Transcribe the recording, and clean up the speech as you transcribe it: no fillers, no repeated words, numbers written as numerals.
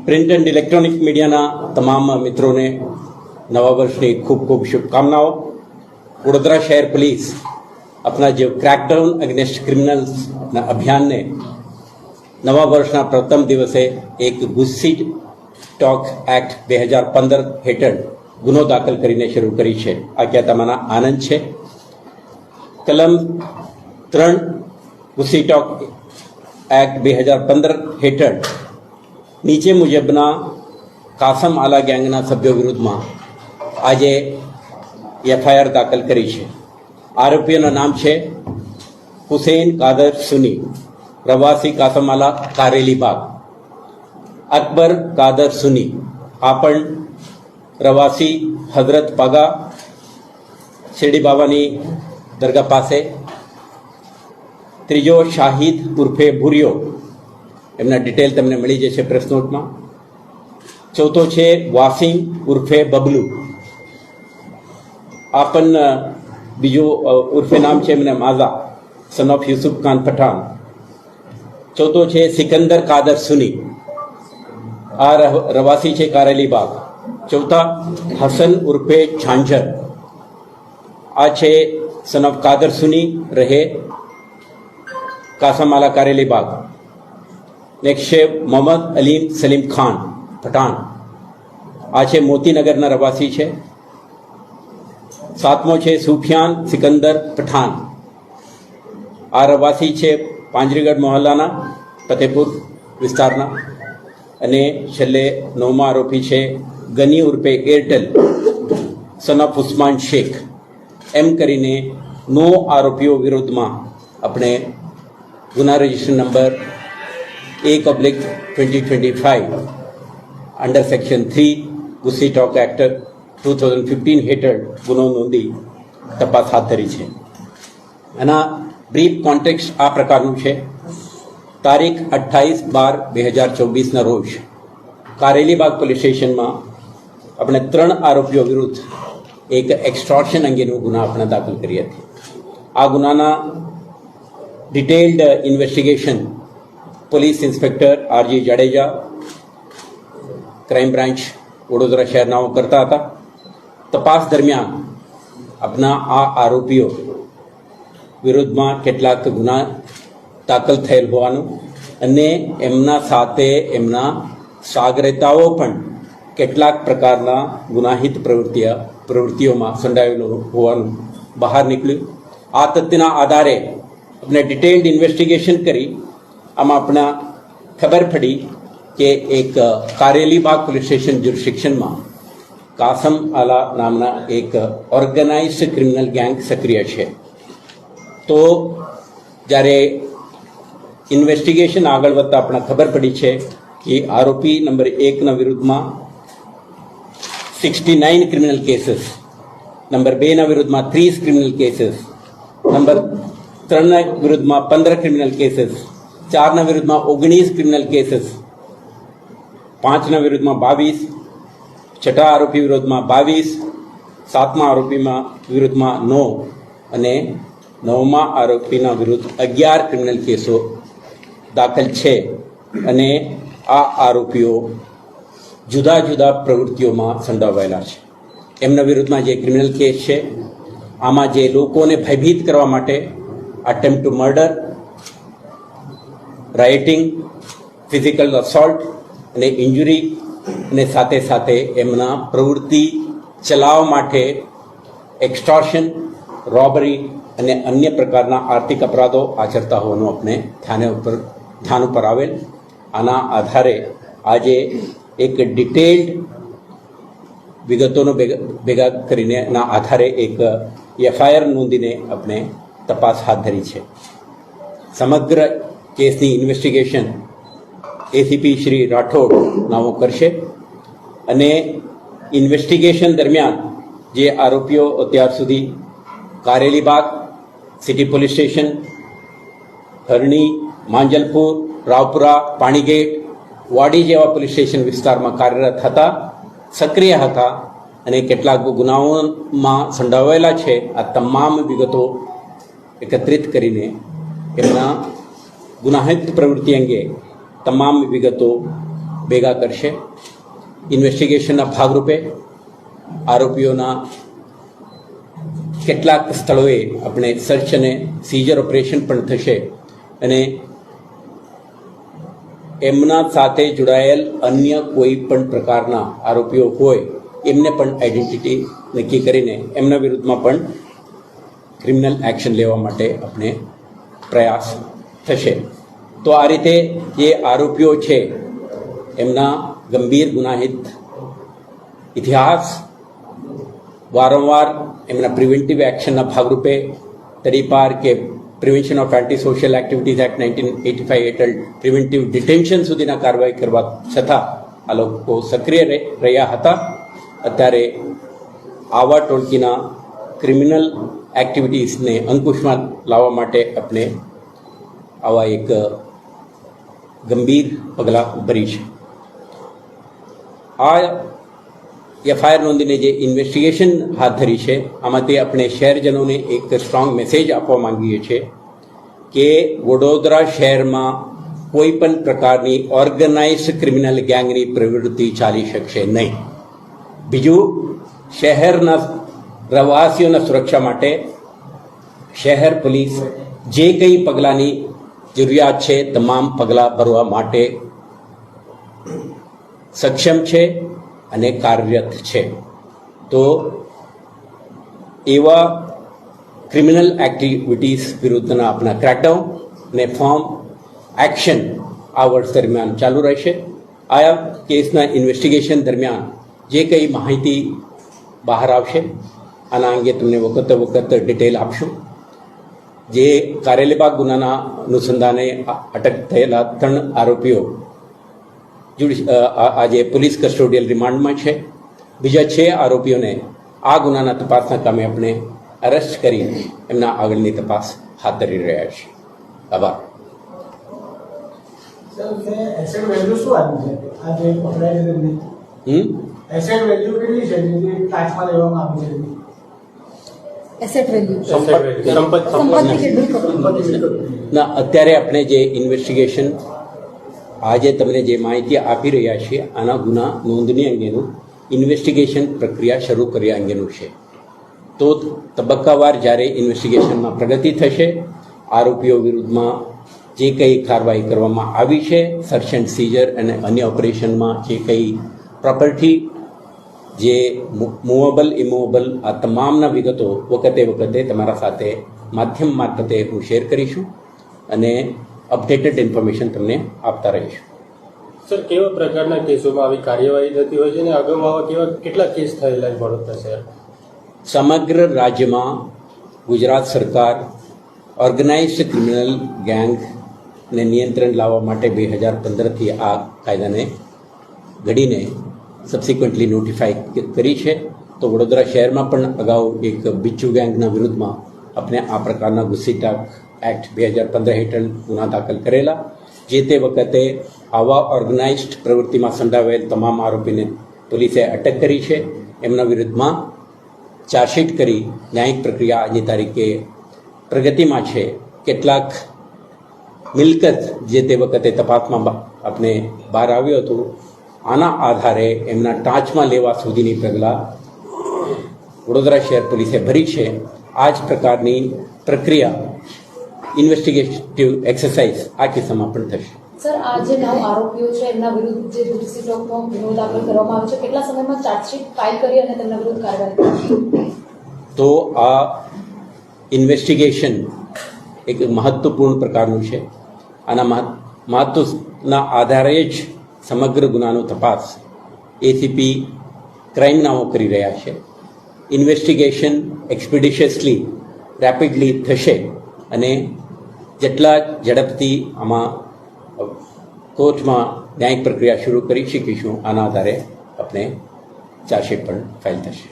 Print and electronic મીડિયાના તમામ મિત્રોને નવા વર્ષની ખૂબ ખૂબ શુભકામનાઓ। વડોદરા શહેર પોલીસ अपना जो क्रैकडाउन अगेंस्ट क्रिमिनल्स अभियान ने नवा वर्षना प्रथम दिवसे एक गुस्सी टॉक एक्ट 2015 हेठळ गुनो दाखल करीने शुरू करी है। आ क्या तमारा आनंद है। कलम 3 गुस्सी टॉक एक्ट 2015 हेठळ नीचे मुजबना कासम आला गैंगना सभ्यों विरुद्ध में आज एफआईआर दाखल करी है। आरोपीओं नाम है हुसैन कादर सुनी, प्रवासी कासमाला कारेली बाग, अकबर कादर सुनी, आपण प्रवासी हजरत पागा शिरडी बाबानी दरगाह पासे, त्रीजो शाहिद उर्फे भूरियो एमना डिटेल तमने मळी जशे प्रेस नोट में। चौथो है वासिम उर्फे बबलू, आपन बीजो उर्फे नाम है मैंने माजा सन ऑफ यूसुफ खान पठान। चौथो है सिकंदर कादर सुनी, आ रवासी है कारेली बाग। चौथा हसन उर्फे झांझर, आ है सन ऑफ कादर सुनी, रहे कासमाला कारेली बाग। नेक्स्ट है मोहम्मद अलीम सलीम खान पठान, आ है मोतीनगर ना रवासी है। सातमो है सुफियान सिकंदर पठान, आ रवासी है पांजरीगढ़ मोहल्लाना फतेहपुर विस्तारना। अने छेल्ले नौमा आरोपी है गनी उर्फे Airtel son of Usman Shaikh. एम करीने 9 आरोपीओ विरुद्ध में अपने गुना रजिस्टर नंबर 1/2025 अंडर सेक्शन 3 गुस्सी टॉक एक्ट 2015 हेठळ गुनो नोंधी तपास हाथ धरी है। आना ब्रीफ कॉन्टेक्स्ट आ प्रकारનું છે। तारीख 28/12/2024 ना रोज कारेलीबाग पुलिस स्टेशन में अपने 3 आरोपीओ विरुद्ध एक एक्सटॉर्शन अंगेनो गुना अपने दाखल करी थी। आ गुनाना detailed investigation police inspector RG Jadeja crime branch Vadodara शहर नाओ करता था। तपास दरमियान अपना आ आरोपीओ विरुद्ध में केटलाक गुना दाखल थयेल होवानुं अने एमना साथे एमना सागरेताओ पण केटलाक प्रकारना गुनाहित प्रवृत्तिओं में संडायेलो होवानुं बहार निकळ्युं। आ तथ्यना आधारे अपने डिटेल्ड इन्वेस्टिगेशन करी आम अपना खबर पड़ी कि एक कारेलीबाग पुलिस स्टेशन जुरिस्डिक्शन में कासम आला नामना एक ऑर्गेनाइज्ड क्रिमिनल गैंग सक्रिय है। तो जारे इन्वेस्टिगेशन आगळ वधता अपना खबर पड़ी है कि आरोपी नंबर 1 ना विरुद्ध में 69 क्रिमिनल केसेस, नंबर 2 ना विरुद्ध में 30 क्रिमिनल केसेस, नंबर 3 ना विरुद्ध में 15 क्रिमिनल केसेस, 4 ना विरुद्ध में 19 क्रिमिनल केसेस, 5 ना विरुद्ध में 22, छठा आरोपी विरुद्ध में 22, 7मा आरोपी विरुद्ध में 9 अने 9मा आरोपी विरुद्ध 11 क्रिमिनल केसो दाखल है। अने आ आरोपीओ जुदा जुदा प्रवृत्तिओं में संडोवायेला छे। एमना विरुद्ध में जे क्रिमिनल केस है आमा जे लोकोने भयभीत करवा माटे attempt to murder, rioting, physical assault अने इंजुरी ने साथे साथे एमना प्रवृत्ति चलाव माटे एक्सटॉर्शन, रॉबरी अने अन्य प्रकारना आर्थिक अपराधों आचरता होवानुं अपने ध्यान पर आवेल। आना आधारे आजे एक डिटेल्ड विगतों भेगा करीने ना आधारे एक एफआईआर नोंधीने अपने तपास हाथ धरी है। समग्र केसनी इन्वेस्टिगेशन एसीपी श्री राठौड़ नामो करशे अने इन्वेस्टिगेशन दरमियान जे आरोपीओ अत्यार सुधी कारेलीबाग सिटी पुलिस स्टेशन, हरणी, मांजलपुर, रावपुरा, पाणीगेट, वाडी जेवा पुलिस स्टेशन विस्तार में कार्यरत था, सक्रिय था अने केटलाक गुनाओं में संडोवायेला छे। आ तमाम विगतो एकत्रित करीने એમના ગુનાહિત પ્રવૃત્તિ અંગે તમામ વિગતો ભેગા કરશે. ઇન્વેસ્ટિગેશનના ભાગરૂપે આરોપીઓના કેટલાક સ્થળોએ આપણે સર્ચ અને સીઝર ઓપરેશન પણ થશે અને એમના સાથે જોડાયેલ અન્ય કોઈ પણ પ્રકારના આરોપીઓ હોય એમને પણ આઈડેન્ટિટી નક્કી કરીને એમના વિરુદ્ધમાં પણ ક્રિમિનલ એક્શન લેવા માટે આપણે પ્રયાસ થશે. તો આ રીતે જે આરોપીઓ છે એમના ગંભીર ગુનાહિત ઇતિહાસ, વારંવાર એમના પ્રિવેન્ટિવ એક્શનના ભાગરૂપે તડીપાર કે prevention of anti social activities act 1985 હેઠળ પ્રિવેન્ટિવ ડિટેન્શન સુધીના કાર્યવાહી કરવા છતાં આ લોકો સક્રિય રહ્યા હતા. અત્યારે આવા ટોળકીના ક્રિમિનલ એક્ટિવિટીઝને અંકુશમાં લાવવા માટે આપણે આવા એક ગંભીર પગલાં ભરી છે. આ એફઆઈઆર નોંધીને જે ઇન્વેસ્ટિગેશન હાથ ધરી છે આમાંથી આપણે શહેરજનોને એક સ્ટ્રોંગ મેસેજ આપવા માંગીએ છીએ કે વડોદરા શહેરમાં કોઈ પણ પ્રકારની ઓર્ગેનાઇઝડ ક્રિમિનલ ગેંગની પ્રવૃત્તિ ચાલી શકશે નહીં. બીજું, શહેરના રહેવાસીઓના સુરક્ષા માટે શહેર પોલીસ જે કંઈ પગલાંની જરૂરિયાત છે તમામ પગલાં ભરવા માટે સક્ષમ છે અને કાર્યરત છે. તો એવા ક્રિમિનલ એક્ટિવિટીઝ વિરુદ્ધના આપણા ક્રેકડાઉન અને ફોર્મ એક્શન આ વર્ષ દરમિયાન ચાલુ રહેશે. આ કેસના ઇન્વેસ્ટિગેશન દરમિયાન જે કંઈ માહિતી બહાર આવશે આના અંગે તમને વખત ડિટેલ આપશું. જે કારેલીબાગ ગુનાના અનુસંધાને અટક થયેલા 3 આરોપીઓ આજે પોલીસ કસ્ટોડિયલ રિમાન્ડમાં છે. બીજા 6 આરોપીઓને આ ગુનાના તપાસના કામે આપણે અરેસ્ટ કરી એમના આગળની તપાસ હાથ ધરી રહ્યા છીએ. આભાર. ના, અત્યારે આપણે જે ઇન્વેસ્ટિગેશન આજે તમને જે માહિતી આપી રહ્યા છીએ આના ગુના નોંધણી અંગેનું ઇન્વેસ્ટિગેશન પ્રક્રિયા શરૂ કર્યા અંગેનું છે. તો તબક્કાવાર જ્યારે ઇન્વેસ્ટિગેશનમાં પ્રગતિ થશે, આરોપીઓ વિરુદ્ધમાં જે કંઈ કાર્યવાહી કરવામાં આવી છે, સર્ચ એન્ડ સીઝર અને અન્ય ઓપરેશનમાં જે કંઈ પ્રોપર્ટી, જે મૂવેબલ ઇમૂવેબલ, આ તમામના વિગતો વખતે તમારા સાથે માધ્યમ મારફતે હું શેર કરીશું અને અપડેટેડ ઇન્ફોર્મેશન તમને આપતા રહીશું. સર, કેવા પ્રકારના કેસોમાં આવી કાર્યવાહી થતી હોય છે અને અગાઉ કેટલા કેસ થયેલા છે વડોદરા શહેર? સમગ્ર રાજ્યમાં ગુજરાત સરકાર ઓર્ગેનાઇઝડ ક્રિમિનલ ગેંગને નિયંત્રણ લાવવા માટે 2015થી આ કાયદાને ઘડીને સબસિક્વન્ટલી નોટિફાઈ કરી છે. તો વડોદરા શહેરમાં પણ અગાઉ એક બિચ્ચુ ગેંગના વિરુદ્ધમાં આપણે આ પ્રકારના ગુસ્સીટાક એક્ટ 2015 હેઠળ ગુના દાખલ કરેલા. જે તે વખતે આવા ઓર્ગેનાઇઝડ પ્રવૃત્તિમાં સંડોવાયેલ તમામ આરોપીને પોલીસે અટક કરી છે. એમના વિરુદ્ધમાં ચાર્જશીટ કરી ન્યાયિક પ્રક્રિયા આજની તારીખે પ્રગતિમાં છે. કેટલાક મિલકત જે તે વખતે તપાસમાં આપણે બહાર આવ્યું હતું, આના આધારે એમના ટાંચમાં લેવા સુધીની પગલાં વડોદરા શહેર પોલીસે ભરી છે. આ જ પ્રકારની પ્રક્રિયા ઇન્વેસ્ટિગેટિવ એક્સરસાઇઝ આ કિસ્સામાં પણ થશે. સર, આ જે 9 આરોપીઓ છે એમના વિરુદ્ધ જે તુલસી ચોકમાં ગુનો દાખલ કરવામાં આવ્યો છે, કેટલા સમયમાં ચાર્જશીટ ફાઇલ કરી અને તેમના વિરુદ્ધ કાર્યવાહી? તો આ ઇન્વેસ્ટિગેશન એક મહત્વપૂર્ણ પ્રકારનું છે. આના મહત્વના આધારે જ સમગ્ર ગુનાનો તપાસ એસીપી ક્રાઇમ નામો કરી રહ્યા છે. ઇન્વેસ્ટિગેશન એક્સપિડિશિયસલી રેપિડલી થશે અને જેટલા ઝડપથી આમાં કોર્ટમાં ન્યાયિક પ્રક્રિયા શરૂ કરી શકીશું આના આધારે આપણે ચાર્જશીટ પણ ફાઇલ થશે.